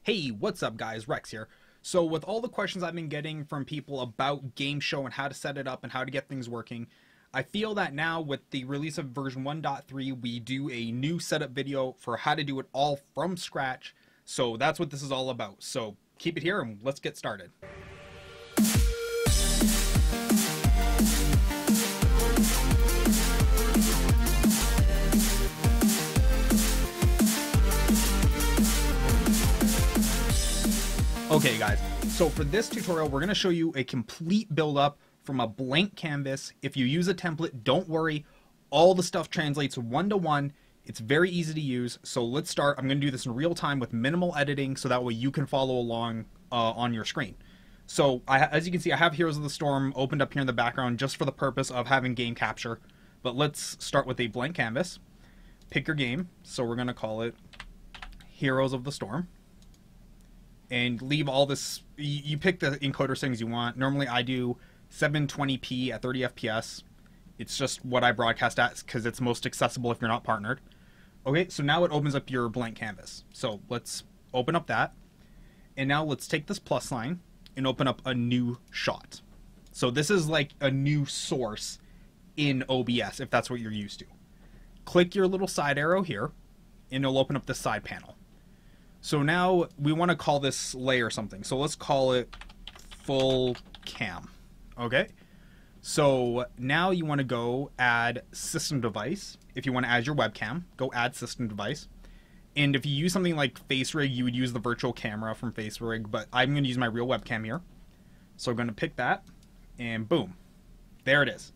Hey, what's up guys, Rex here. So with all the questions I've been getting from people about GameShow and how to set it up and how to get things working, I feel that now with the release of version 1.3, we do a new setup video for how to do it all from scratch. So that's what this is all about. So keep it here and let's get started. Okay guys, so for this tutorial we're going to show you a complete build up from a blank canvas. If you use a template, don't worry, all the stuff translates one-to-one. It's very easy to use. So let's start. I'm going to do this in real time with minimal editing so that way you can follow along on your screen. So as you can see, I have Heroes of the Storm opened up here in the background just for the purpose of having game capture. But let's start with a blank canvas. Pick your game. So we're going to call it Heroes of the Storm. And leave all this, you pick the encoder settings you want. Normally I do 720p at 30 FPS. It's just what I broadcast at because it's most accessible if you're not partnered. Okay, so now it opens up your blank canvas. So let's open up that. And now let's take this plus sign and open up a new shot. So this is like a new source in OBS if that's what you're used to. Click your little side arrow here and it'll open up the side panel. So now we want to call this layer something. So let's call it full cam. Okay. So now you want to go add system device. If you want to add your webcam, go add system device. And if you use something like FaceRig, you would use the virtual camera from FaceRig, but I'm going to use my real webcam here. So I'm going to pick that and boom, there it is.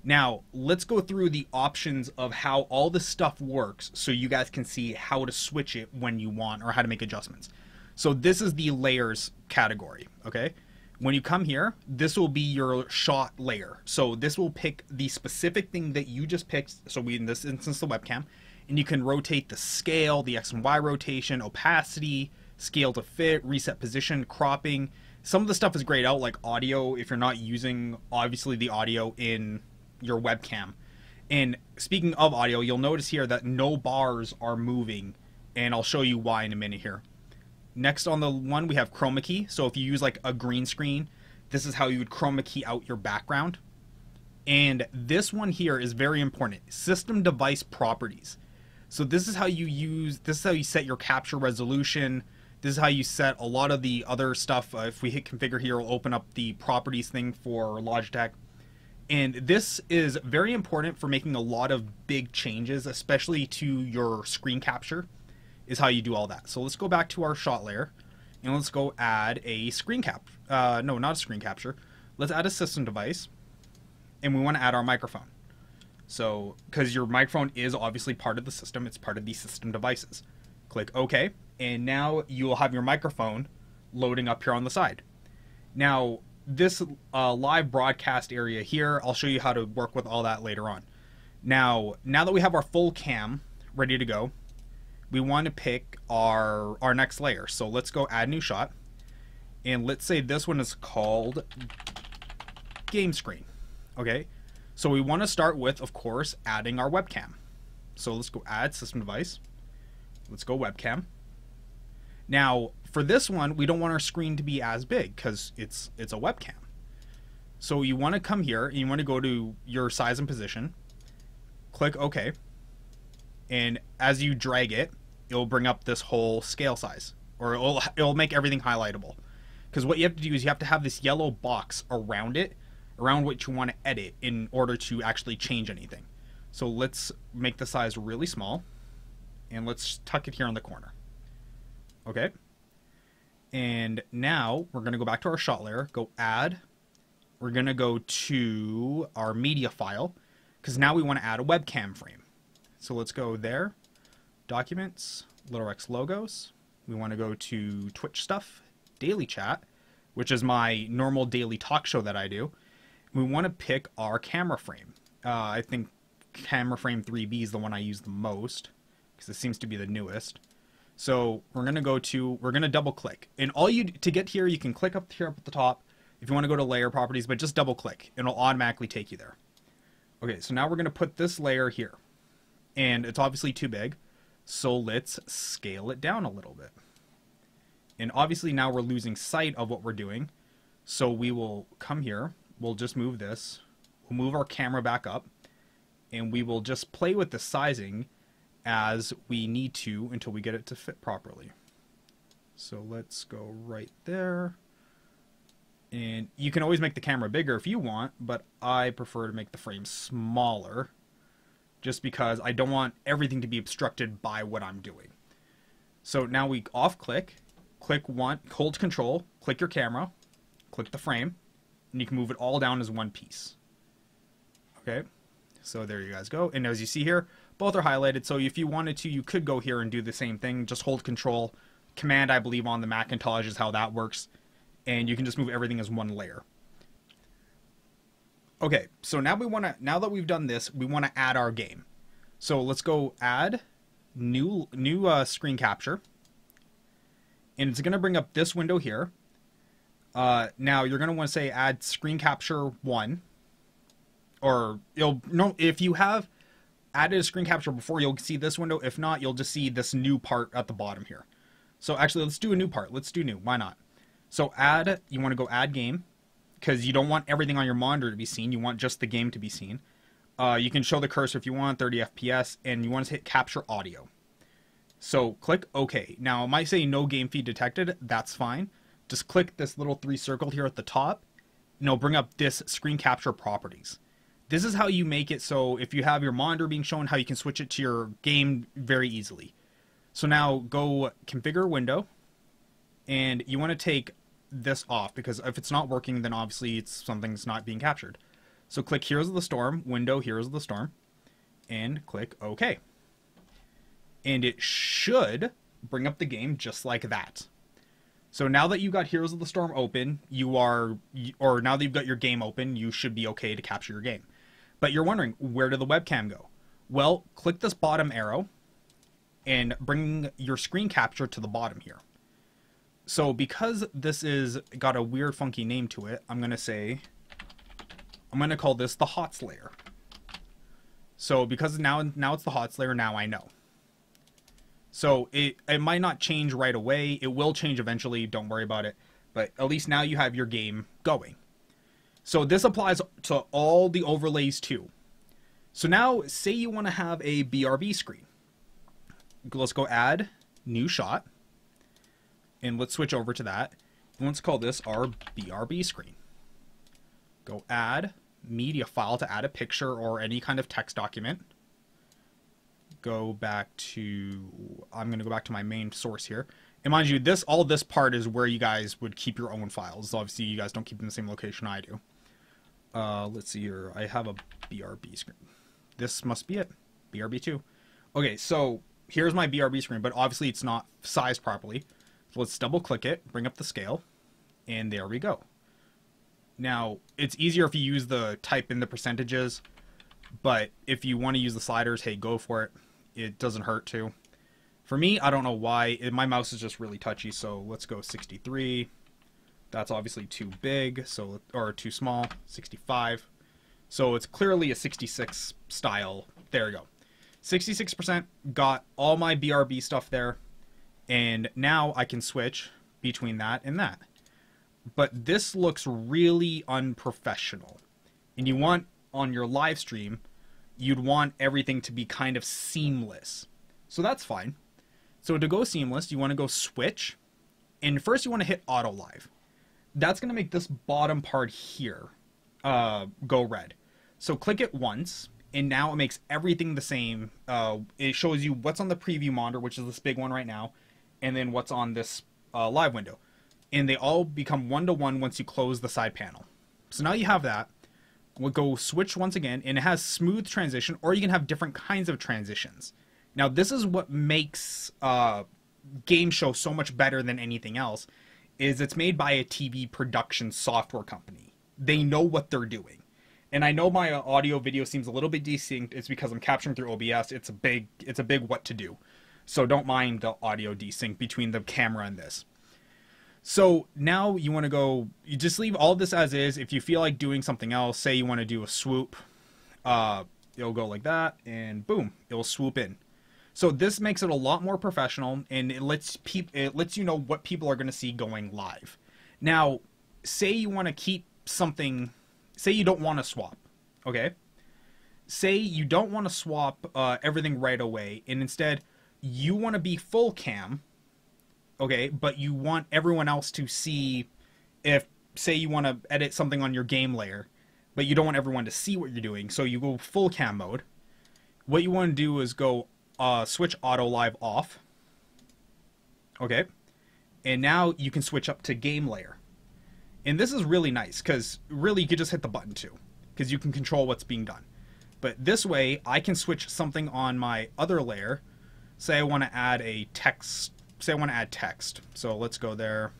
Now, let's go through the options of how all this stuff works so you guys can see how to switch it when you want or how to make adjustments. So this is the layers category, okay? When you come here, this will be your shot layer. So this will pick the specific thing that you just picked, so in this instance, the webcam, and you can rotate the scale, the X and Y rotation, opacity, scale to fit, reset position, cropping. Some of the stuff is grayed out, like audio, if you're not using, obviously, the audio in your webcam. And speaking of audio, you'll notice here that no bars are moving, and I'll show you why in a minute here. Next on the one we have chroma key. So if you use like a green screen, this is how you would chroma key out your background. And this one here is very important, system device properties. So this is how you set your capture resolution. This is how you set a lot of the other stuff. If we hit configure here, it'll open up the properties thing for Logitech. And this is very important for making a lot of big changes, especially to your screen capture, is how you do all that. So let's go back to our shot layer, and let's go add a screen cap. No, not a screen capture. Let's add a system device, and we want to add our microphone. So, because your microphone is obviously part of the system, it's part of the system devices. Click OK, and now you'll have your microphone loading up here on the side. Now, this live broadcast area here, I'll show you how to work with all that later on. Now that we have our full cam ready to go, we want to pick our next layer. So let's go add new shot, and let's say this one is called game screen. Okay, so we want to start with, of course, adding our webcam. So let's go add system device. Let's go webcam. Now, for this one, we don't want our screen to be as big because it's a webcam. So you want to come here and you want to go to your size and position, click OK, and as you drag it, it'll bring up this whole scale size, or it'll make everything highlightable. Because what you have to do is you have to have this yellow box around it, around what you want to edit in order to actually change anything. So let's make the size really small, and let's tuck it here in the corner. Okay, and now we're going to go back to our shot layer, go add, we're going to go to our media file, because now we want to add a webcam frame. So let's go there, documents, Little X logos, we want to go to Twitch stuff, daily chat, which is my normal daily talk show that I do. We want to pick our camera frame. I think camera frame 3B is the one I use the most, because it seems to be the newest. So we're going to double click, and to get here, you can click up here up at the top if you want to go to layer properties, but just double click and it'll automatically take you there. Okay, so now we're going to put this layer here, and it's obviously too big. So let's scale it down a little bit. And obviously now we're losing sight of what we're doing. So we will come here. We'll just move this. We'll move our camera back up. And we will just play with the sizing as we need to until we get it to fit properly. So let's go right there. And you can always make the camera bigger if you want, but I prefer to make the frame smaller just because I don't want everything to be obstructed by what I'm doing. So now we click one, hold control, click your camera, click the frame, and you can move it all down as one piece. Okay, so there you guys go. And as you see here, both are highlighted. So if you wanted to, you could go here and do the same thing. Just hold control. Command, I believe, on the Macintosh is how that works. And you can just move everything as one layer. Okay, so now now that we've done this, we want to add our game. So let's go add new screen capture. And it's going to bring up this window here. Now you're going to want to say add screen capture 1. Or if you have added a screen capture before, you'll see this window. If not, you'll just see this new part at the bottom here. So actually, let's do a new part. Let's do new. Why not? So you want to go add game, because you don't want everything on your monitor to be seen. You want just the game to be seen. You can show the cursor if you want, 30 FPS, and you want to hit capture audio. So click OK. Now it might say no game feed detected. That's fine. Just click this little 3 circle here at the top, and it'll bring up this screen capture properties. This is how you make it so if you have your monitor being shown, how you can switch it to your game very easily. So now go configure window, and you want to take this off, because if it's not working, then obviously something's not being captured. So click Heroes of the Storm, window Heroes of the Storm, and click OK. And it should bring up the game just like that. So now that you've got Heroes of the Storm open, now that you've got your game open, you should be okay to capture your game. But you're wondering, where did the webcam go? Well, click this bottom arrow and bring your screen capture to the bottom here. So because this is got a weird funky name to it, I'm going to call this the HOTS layer. So because now it's the HOTS layer, now I know. So it might not change right away. It will change eventually. Don't worry about it. But at least now you have your game going. So this applies to all the overlays too. So now say you want to have a BRB screen. Let's go add new shot. And let's switch over to that. And let's call this our BRB screen. Go add media file to add a picture or any kind of text document. I'm going to go back to my main source here. And mind you, all this part is where you guys would keep your own files. Obviously, you guys don't keep them in the same location I do. Let's see here. I have a BRB screen. This must be it. BRB2. Okay, so here's my BRB screen, but obviously it's not sized properly. So let's double click it, bring up the scale, and there we go. Now, it's easier if you use the type in the percentages, but if you want to use the sliders, hey, go for it. It doesn't hurt to. For me, I don't know why. My mouse is just really touchy, so let's go 63. That's obviously too big, or too small. 65. So it's clearly a 66 style. There we go. 66% got all my BRB stuff there. And now I can switch between that and that. But this looks really unprofessional. And you want, on your live stream, you'd want everything to be kind of seamless. So that's fine. So to go seamless, you want to go switch. And first you want to hit auto live. That's going to make this bottom part here go red. So click it once. And now it makes everything the same. It shows you what's on the preview monitor, which is this big one right now. And then what's on this live window. And they all become one-to-one once you close the side panel. So now you have that. We'll go switch once again, and it has smooth transition, or you can have different kinds of transitions. Now this is what makes GameShow so much better than anything else, is it's made by a TV production software company. They know what they're doing. And I know my audio video seems a little bit desync. It's because I'm capturing through OBS. It's a big what to do. So don't mind the audio desync between the camera and this. So now you want to you just leave all this as is. If you feel like doing something else, say you want to do a swoop, it'll go like that, and boom, it'll swoop in. So this makes it a lot more professional, and it lets you know what people are going to see going live. Now, say you want to keep something, say you don't want to swap, okay? Say you don't want to swap everything right away, and instead you want to be full cam, okay, but you want everyone else to see if, say you want to edit something on your game layer, but you don't want everyone to see what you're doing, so you go full cam mode. What you want to do is go switch auto live off, okay, and now you can switch up to game layer. And this is really nice, because really you could just hit the button too, because you can control what's being done. But this way, I can switch something on my other layer. Say I want to add a text. Say I want to add text. So let's go there.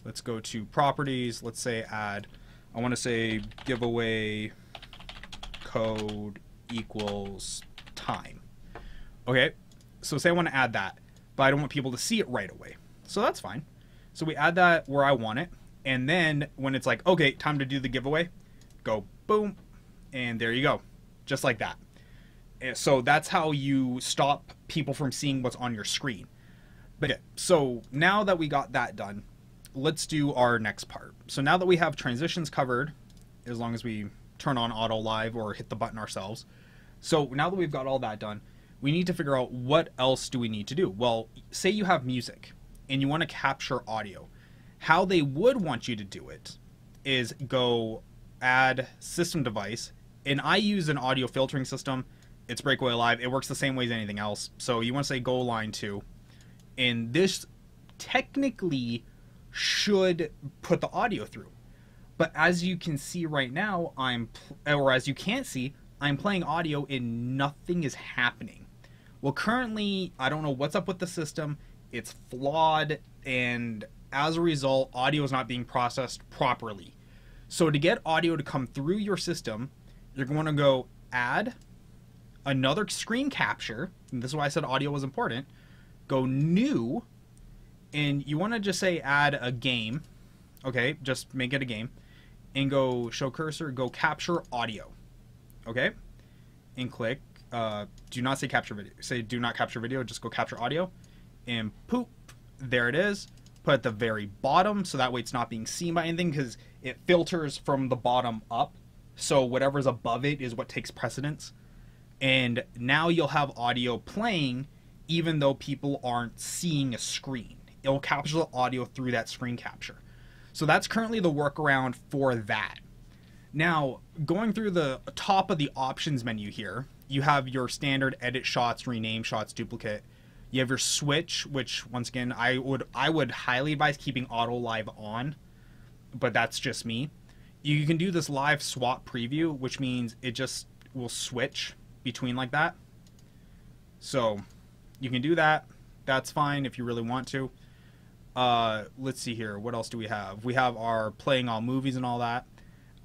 Let's go to properties. Let's say add. I want to say giveaway code equals time. Okay. So say I want to add that, but I don't want people to see it right away. So that's fine. So we add that where I want it. And then when it's like, okay, time to do the giveaway, go boom. And there you go. Just like that. So that's how you stop people from seeing what's on your screen. But okay, so now that we got that done, let's do our next part. So now that we have transitions covered, as long as we turn on auto live or hit the button ourselves. So now that we've got all that done, we need to figure out what else do we need to do. Well, say you have music and you want to capture audio. How they would want you to do it is go add system device. And I use an audio filtering system. It's Breakaway Live. It works the same way as anything else. So you want to say go line 2. And this technically should put the audio through. But as you can see right now, as you can't see, I'm playing audio and nothing is happening. Well, currently, I don't know what's up with the system. It's flawed, and as a result, audio is not being processed properly. So to get audio to come through your system, you're going to go add another screen capture, and this is why I said audio was important. Go new, and you want to just say add a game, okay, just make it a game, and go show cursor, go capture audio, okay, and click, do not say capture video, say do not capture video, just go capture audio, and poop, there it is. Put at the very bottom, so that way it's not being seen by anything, because it filters from the bottom up. So whatever's above it is what takes precedence. And now you'll have audio playing even though people aren't seeing a screen. It'll capture the audio through that screen capture. So that's currently the workaround for that. Now, going through the top of the options menu here, you have your standard edit shots, rename shots, duplicate. You have your switch, which once again, I would highly advise keeping auto live on, but that's just me. You can do this live swap preview, which means it just will switch between like that. So you can do that. That's fine if you really want to. Let's see here. What else do we have? We have our playing all movies and all that.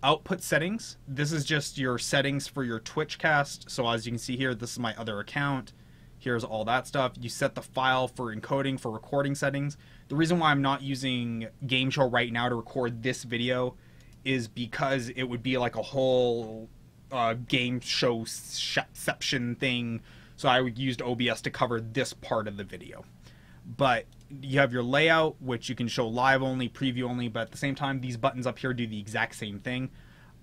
Output settings. This is just your settings for your Twitch cast. So as you can see here, this is my other account. Here's all that stuff. You set the file for encoding for recording settings. The reason why I'm not using GameShow right now to record this video is because it would be like a whole GameShowception thing. So I would use OBS to cover this part of the video. But you have your layout, which you can show live only, preview only, but at the same time, these buttons up here do the exact same thing.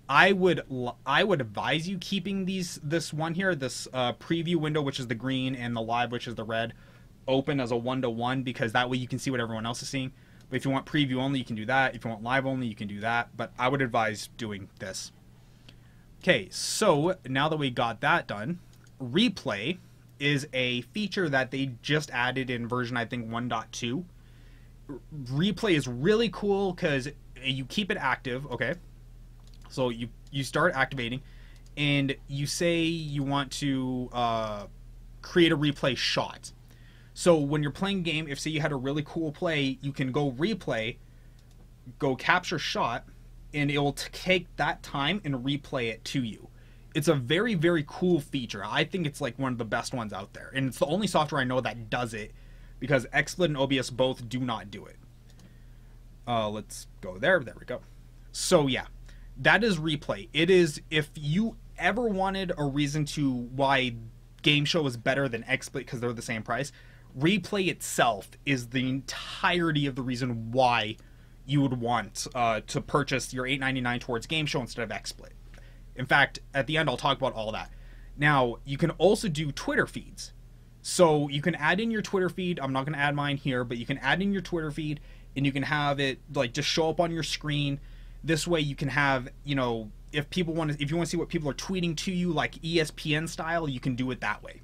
I would advise you keeping this one here, this preview window, which is the green, and the live, which is the red, open as a 1-to-1, because that way you can see what everyone else is seeing. But if you want preview only, you can do that. If you want live only, you can do that. But I would advise doing this. Okay, so now that we got that done, replay is a feature that they just added in version, I think, 1.2. Replay is really cool because you keep it active, okay? So you start activating, and you say you want to create a replay shot. So when you're playing a game, if say you had a really cool play, you can go replay, go capture shot, and it will take that time and replay it to you. It's a very, very cool feature. I think it's like one of the best ones out there. And it's the only software I know that does it, because XSplit and OBS both do not do it. Let's go there. There we go. So yeah, that is replay. It is, if you ever wanted a reason to why GameShow is better than XSplit because they're the same price. Replay itself is the entirety of the reason why you would want to purchase your $8.99 towards GameShow instead of XSplit. In fact, at the end, I'll talk about all that. Now, you can also do Twitter feeds. So you can add in your Twitter feed. I'm not going to add mine here, but you can add in your Twitter feed, and you can have it like just show up on your screen. This way you can have, you know, if you want to see what people are tweeting to you, like ESPN style, you can do it that way.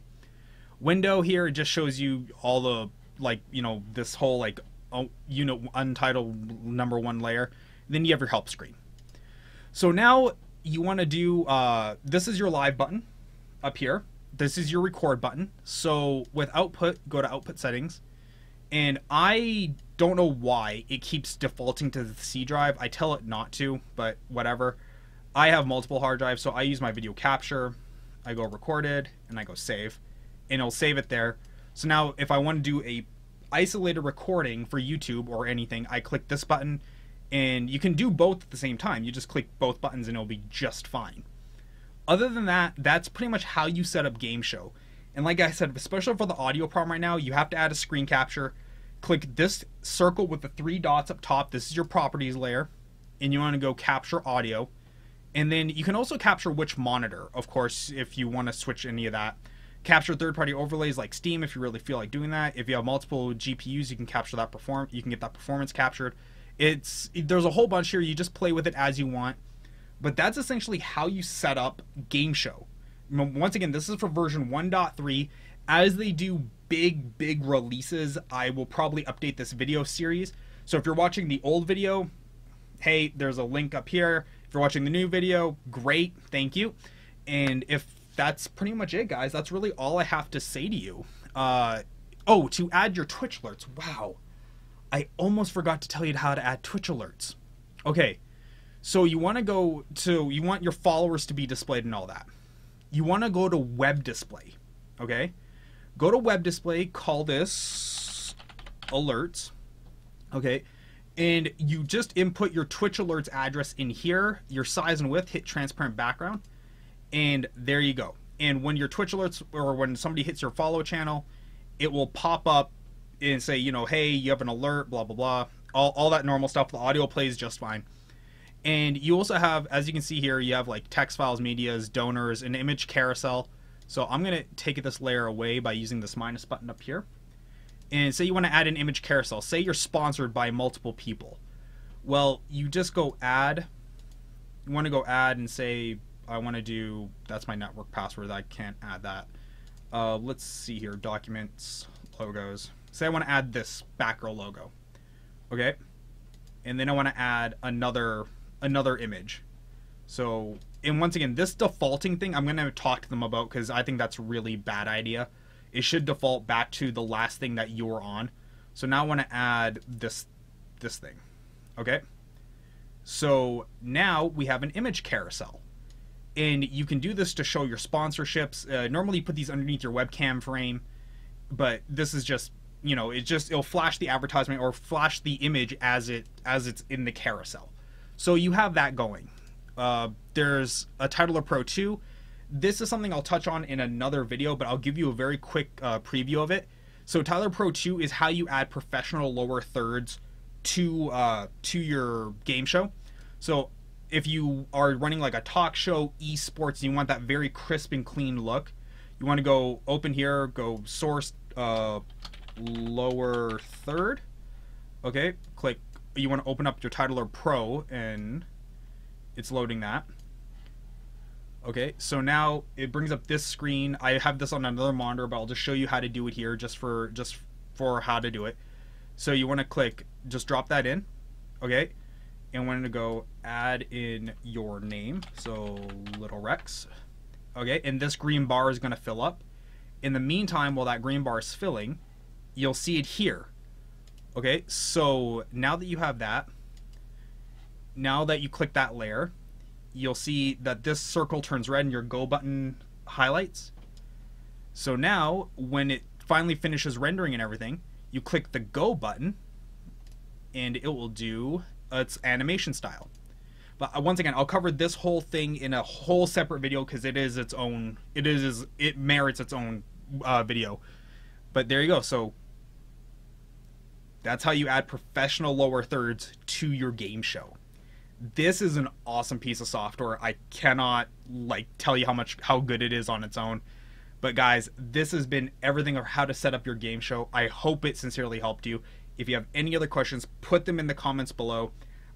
Window here, it just shows you all the, like, you know, this whole like untitled number one layer. Then you have your help screen. So now you want to do this is your live button up here. This is your record button. So with output, go to output settings, and I don't know why it keeps defaulting to the C drive. I tell it not to, but whatever. I have multiple hard drives, so I use my video capture. I go recorded and I go save, and it'll save it there. So now if I want to do a isolated recording for YouTube or anything, I click this button, and you can do both at the same time. You just click both buttons and it'll be just fine. Other than that, that's pretty much how you set up GameShow. And like I said, especially for the audio problem right now, you have to add a screen capture. Click this circle with the 3 dots up top. This is your properties layer, and you want to go capture audio. And then you can also capture which monitor, of course, if you want to switch any of that. Capture third-party overlays like Steam if you really feel like doing that. If you have multiple GPUs, you can capture that you can get that performance captured. There's a whole bunch here. You just play with it as you want. But that's essentially how you set up GameShow. Once again, this is for version 1.3. As they do big releases, I will probably update this video series. So if you're watching the old video, hey, there's a link up here. If you're watching the new video, great, thank you. And if that's pretty much it, guys, that's really all I have to say to you. Oh, to add your Twitch alerts. Wow. I almost forgot to tell you how to add Twitch alerts. Okay. So you want your followers to be displayed and all that. You want to go to web display, okay? Go to web display, call this alerts, okay? And you just input your Twitch alerts address in here, your size and width, hit transparent background, and there you go. And when your Twitch alerts, or when somebody hits your follow channel, it will pop up and say, you know, hey, you have an alert, blah, blah, blah. All that normal stuff. The audio plays just fine. And you also have, as you can see here, you have like text files, medias, donors, an image carousel. So I'm going to take this layer away by using this minus button up here. And say you want to add an image carousel. Say you're sponsored by multiple people. Well, you just go add. You want to go add and say, I want to do, that's my network password. I can't add that. Let's see here, documents, logos. Say I want to add this back row logo. Okay. And then I want to add another image. So, and once again, this defaulting thing, I'm going to talk to them about because I think that's a really bad idea. It should default back to the last thing that you're on. So now I want to add this thing. Okay. So now we have an image carousel. And you can do this to show your sponsorships. Normally you put these underneath your webcam frame, but this is just, you know, it'll flash the advertisement or flash the image as it's in the carousel. So you have that going. There's a Titler Pro 2. This is something I'll touch on in another video, but I'll give you a very quick preview of it. So Titler Pro 2 is how you add professional lower thirds to your game show. So if you are running like a talk show, esports, and you want that very crisp and clean look, you want to go open here, go source lower third. Okay, click. You want to open up your Titler Pro, and it's loading that. Okay, so now it brings up this screen. I have this on another monitor, but I'll just show you how to do it here, just for how to do it. So you want to click, just drop that in, okay, and want to go add in your name, so Little Rex, okay, and this green bar is going to fill up. In the meantime, while that green bar is filling, you'll see it here. Okay, so now that you have that, now that you click that layer, you'll see that this circle turns red and your go button highlights. So now when it finally finishes rendering and everything, you click the go button and it will do its animation style. But once again, I'll cover this whole thing in a whole separate video because it merits its own video. But there you go. So that's how you add professional lower thirds to your game show. This is an awesome piece of software. I cannot tell you how good it is on its own. But guys, this has been everything of how to set up your game show. I hope it sincerely helped you. If you have any other questions, put them in the comments below.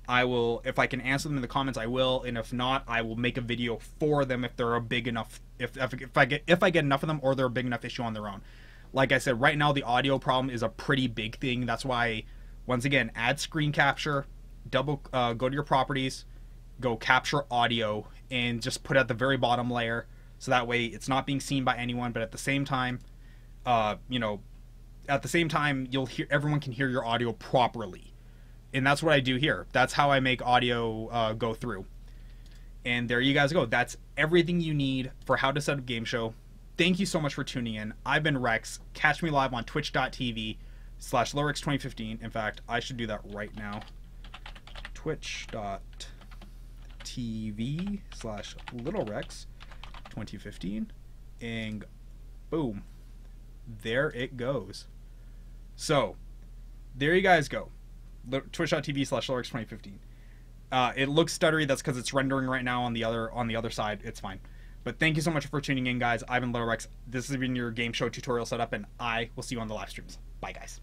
I will, if I can answer them in the comments, I will, and if not, I will make a video for them if they're a big enough, if I get enough of them, or they're a big enough issue on their own. Like I said, right now the audio problem is a pretty big thing. That's why, once again, add screen capture, go to your properties, go capture audio, and just put it at the very bottom layer, so that way it's not being seen by anyone, but at the same time, everyone can hear your audio properly. And that's what I do here. That's how I make audio go through. And there you guys go. That's everything you need for how to set up game show. Thank you so much for tuning in. I've been Rex. Catch me live on twitch.tv/LilRex2015. In fact, I should do that right now. Twitch.tv/LilRex2015. And boom. There it goes. So, there you guys go. Twitch.tv/LilRex2015. It looks stuttery. That's because it's rendering right now on the other side. It's fine. But thank you so much for tuning in, guys. I've been Little Rex. This has been your game show tutorial setup, and I will see you on the live streams. Bye, guys.